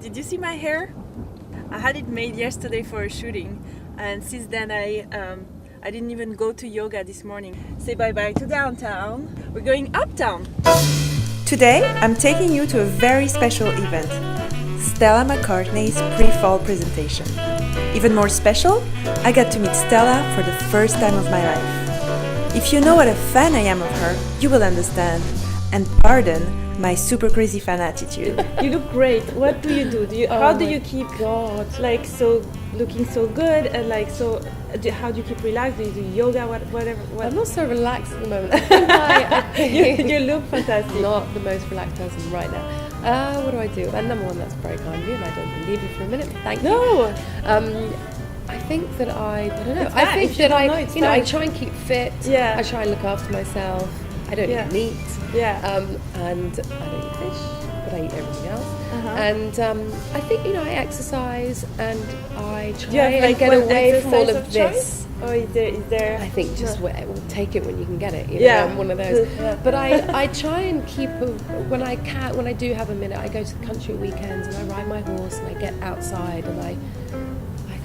did you see my hair? I had it made yesterday for a shooting, and since then I didn't even go to yoga this morning. Say bye-bye to downtown. We're going uptown. Today I'm taking you to a very special event, Stella McCartney's pre-fall presentation. Even more special, I got to meet Stella for the first time of my life. If you know what a fan I am of her, you will understand. And pardon my super crazy fan attitude. You look great. What do you do? How do you keep like so looking so good and like so? How do you keep relaxed? Do you do yoga? Whatever. I'm not so relaxed at the moment. I think you look fantastic. Not the most relaxed person right now. What do I do? And number one, that's very kind of you, and I don't believe you for a minute. Thank you. No. I think that I don't know. It's I fine. think If that I I try and keep fit. Yeah. I try and look after myself. I don't eat meat. Yeah. And I don't eat fish, but I eat everything else. Uh-huh. And I think I exercise and I try and and get away from all of this. Oh, is there? I think just take it when you can get it. Yeah. I'm one of those. Yeah. But I try and keep when I do have a minute. I go to the country at weekends and I ride my horse and I get outside and I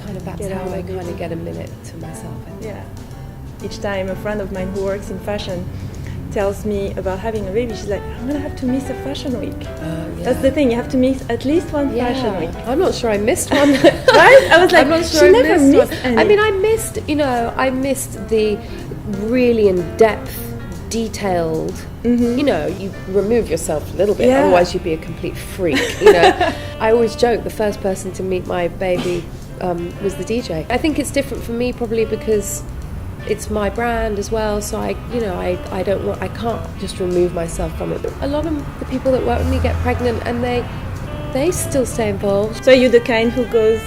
kind of that's how I kind of get a minute to myself. I think. Yeah. Each time a friend of mine who works in fashion tells me about having a baby, she's like, I'm gonna have to miss a fashion week. That's the thing, you have to miss at least one fashion week. I'm not sure I missed one. Right? I was like, I'm not sure she never missed any. I mean, I missed the really in-depth, detailed, you remove yourself a little bit, otherwise you'd be a complete freak, I always joke, the first person to meet my baby was the DJ. I think it's different for me probably because it's my brand as well, so I can't just remove myself from it. A lot of the people that work with me get pregnant and they still stay involved. So you're the kind who goes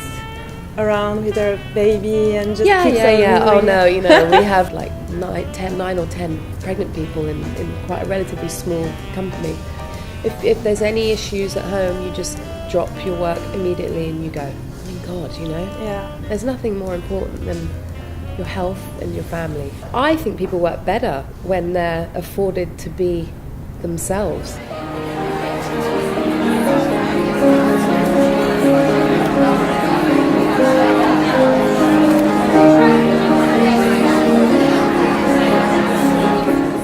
around with her baby and just keeps on moving? Oh no, we have like 9 or 10 pregnant people in quite a relatively small company. If there's any issues at home, you just drop your work immediately and you go, oh my God, Yeah. There's nothing more important than your health and your family. I think people work better when they're afforded to be themselves.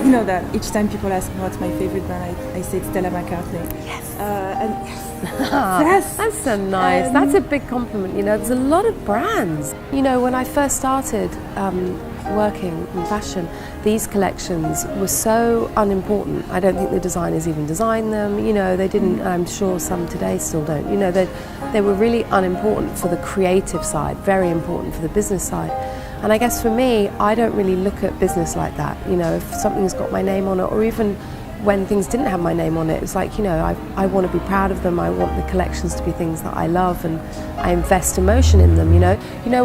You know that each time people ask me what's my favorite brand, I say Stella McCartney. Yes. Yes. That's so nice. That's a big compliment. There's a lot of brands. When I first started working in fashion, these collections were so unimportant. I don't think the designers even designed them. They didn't. I'm sure some today still don't. They were really unimportant for the creative side, very important for the business side. And I guess for me, I don't really look at business like that. If something's got my name on it, or even when things didn't have my name on it, it's like, I want to be proud of them. I want the collections to be things that I love, and I invest emotion in them.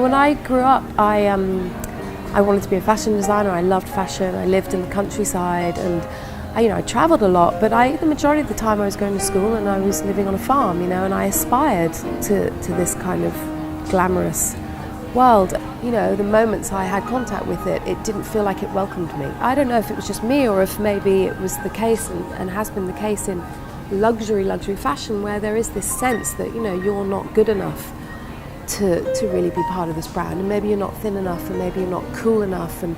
When I grew up, I wanted to be a fashion designer. I loved fashion. I lived in the countryside, and I travelled a lot. But the majority of the time I was going to school, and I was living on a farm. And I aspired to this kind of glamorous world. The moments I had contact with it, it didn't feel like it welcomed me. I don't know if it was just me or if maybe it was the case and has been the case in luxury fashion, where there is this sense that you're not good enough to really be part of this brand, and maybe you're not thin enough, and maybe you're not cool enough, and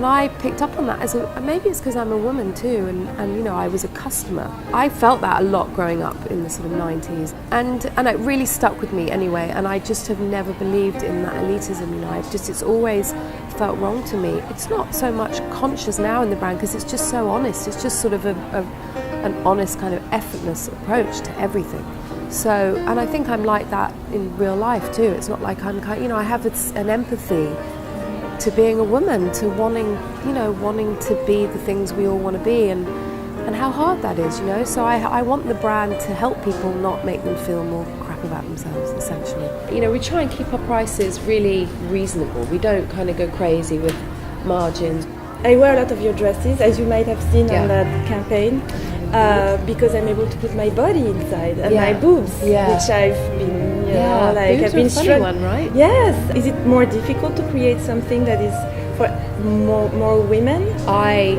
I picked up on that maybe it's because I'm a woman too, and I was a customer. I felt that a lot growing up in the sort of 90s, and it really stuck with me anyway, and I just have never believed in that elitism. It's always felt wrong to me. It's not so much conscious now in the brand because it's just so honest. It's just sort of an honest kind of effortless approach to everything. So, and I think I'm like that in real life too. It's not like I have an empathy to being a woman, to wanting to be the things we all want to be, and how hard that is, So I want the brand to help people, not make them feel more crap about themselves, essentially. We try and keep our prices really reasonable. We don't kind of go crazy with margins. I wear a lot of your dresses, as you might have seen on that campaign, because I'm able to put my body inside and my boobs, which I've been, I've been funny one, right? Yes. Is it more difficult to create something that is for more women? I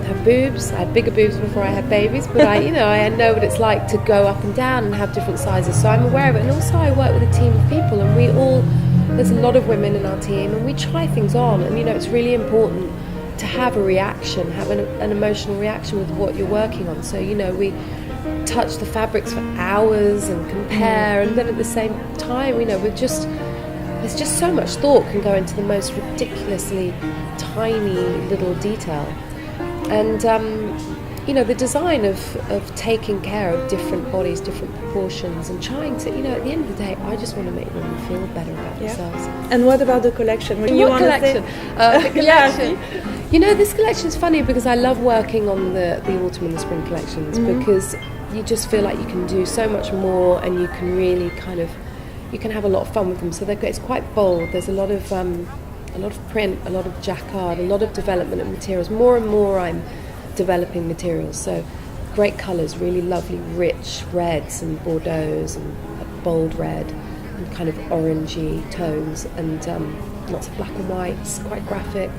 have boobs. I had bigger boobs before I had babies, but I know what it's like to go up and down and have different sizes. So I'm aware of it. And also I work with a team of people, and there's a lot of women in our team, and we try things on. And it's really important to have a reaction, have an emotional reaction with what you're working on. So we touch the fabrics for hours and compare, and then at the same time, there's just so much thought can go into the most ridiculously tiny little detail. And the design of taking care of different bodies, different proportions, and trying to, at the end of the day, I just want to make women feel better about themselves. And what about the collection? What collection? The collection. This collection is funny because I love working on the autumn and the spring collections, because you just feel like you can do so much more, and you can really you can have a lot of fun with them. So it's quite bold. There's a lot of print, a lot of jacquard, a lot of development of materials. More and more I'm developing materials. So great colours, really lovely, rich reds and bordeaux and a bold red and kind of orangey tones, and lots of black and whites, quite graphic.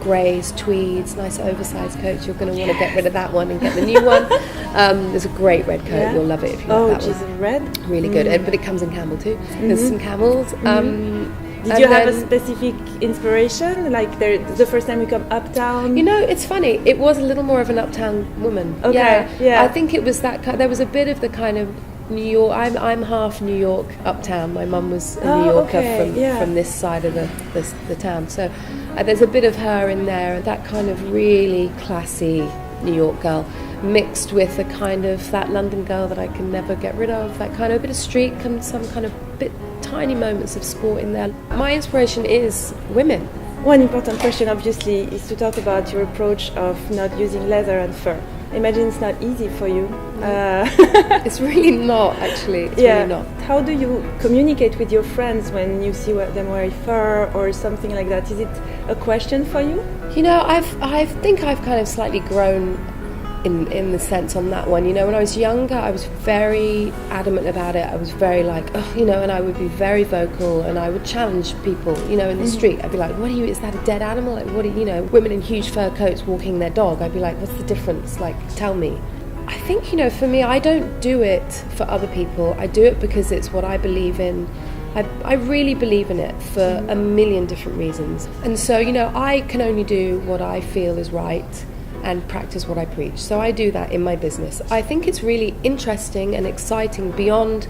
Greys, tweeds, nice oversized coats. You're going to want to get rid of that one and get the new one. There's a great red coat. You'll love it if you like that one. Red? Really good. But it comes in camel too. There's some camels. Did you have a specific inspiration? Like the first time you come uptown? It's funny. It was a little more of an uptown woman. Okay. Yeah. I think it was that there was a bit of the kind of New York. I'm half New York uptown. My mum was a New Yorker from this side of the town. So there's a bit of her in there, that kind of really classy New York girl, mixed with a kind of that London girl that I can never get rid of. That kind of bit of street and some kind of bit tiny moments of sport in there. My inspiration is women. One important question, obviously, is to talk about your approach of not using leather and fur. I imagine it's not easy for you. It's really not, actually. It's really not. How do you communicate with your friends when you see them wearing fur or something like that? Is it a question for you? I think I've kind of slightly grown in the sense on that one. When I was younger, I was very adamant about it. I was very like, and I would be very vocal, and I would challenge people, in the street. I'd be like, what are you, is that a dead animal? Like, what are women in huge fur coats walking their dog. I'd be like, what's the difference? Like, tell me. I think, for me, I don't do it for other people. I do it because it's what I believe in. I really believe in it for a million different reasons. And so, I can only do what I feel is right and practice what I preach. So I do that in my business. I think it's really interesting and exciting beyond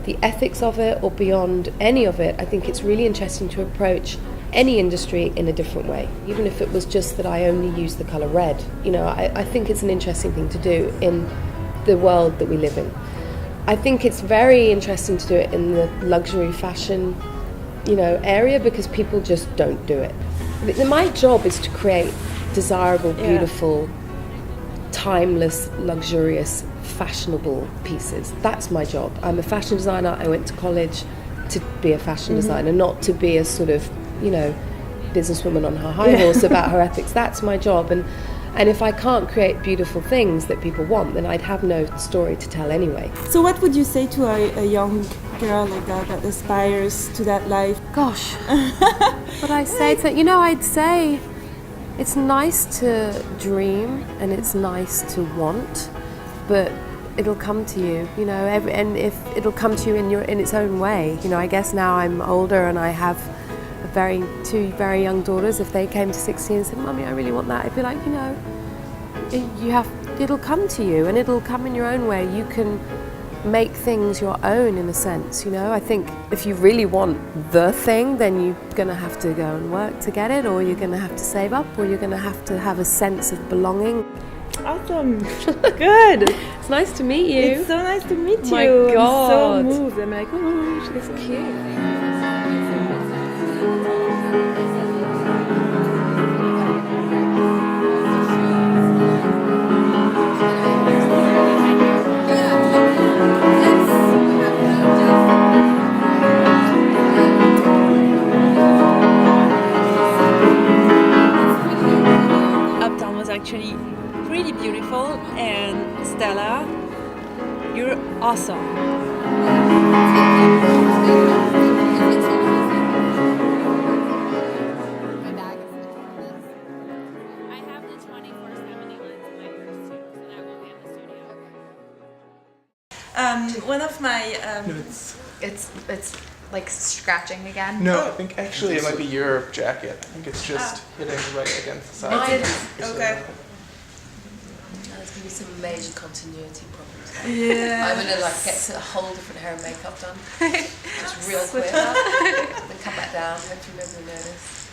the ethics of it or beyond any of it. I think it's really interesting to approach any industry in a different way, even if it was just that I only use the colour red. I think it's an interesting thing to do in the world that we live in. I think it's very interesting to do it in the luxury fashion, area, because people just don't do it. My job is to create desirable, beautiful, timeless, luxurious, fashionable pieces. That's my job. I'm a fashion designer. I went to college to be a fashion designer, not to be a sort of, businesswoman on her high horse about her ethics. That's my job. And if I can't create beautiful things that people want, then I'd have no story to tell anyway. So what would you say to a young girl like that aspires to that life? Gosh, what I say to, I'd say it's nice to dream and it's nice to want, but it'll come to you, and if it'll come to you in its own way. I guess now I'm older and I have two very young daughters. If they came to 16 and said, "Mummy, I really want that," I'd be like, it'll come to you and it'll come in your own way. You can make things your own in a sense, I think if you really want the thing, then you're going to have to go and work to get it, or you're going to have to save up, or you're going to have a sense of belonging. Awesome. Good. It's nice to meet you. It's so nice to meet you. My God. I'm so moved. I'm like, oh, she's cute. actually pretty beautiful, and Stella, you're awesome. I have the 24/7 my... No, It's like scratching again. no, I think actually it might be your jacket. I think it's just hitting right against the side. Okay. There's going to be some major continuity problems. Yeah. I'm going to like get a whole different hair and makeup done. Just real quick. Then come back down, hopefully nobody will notice.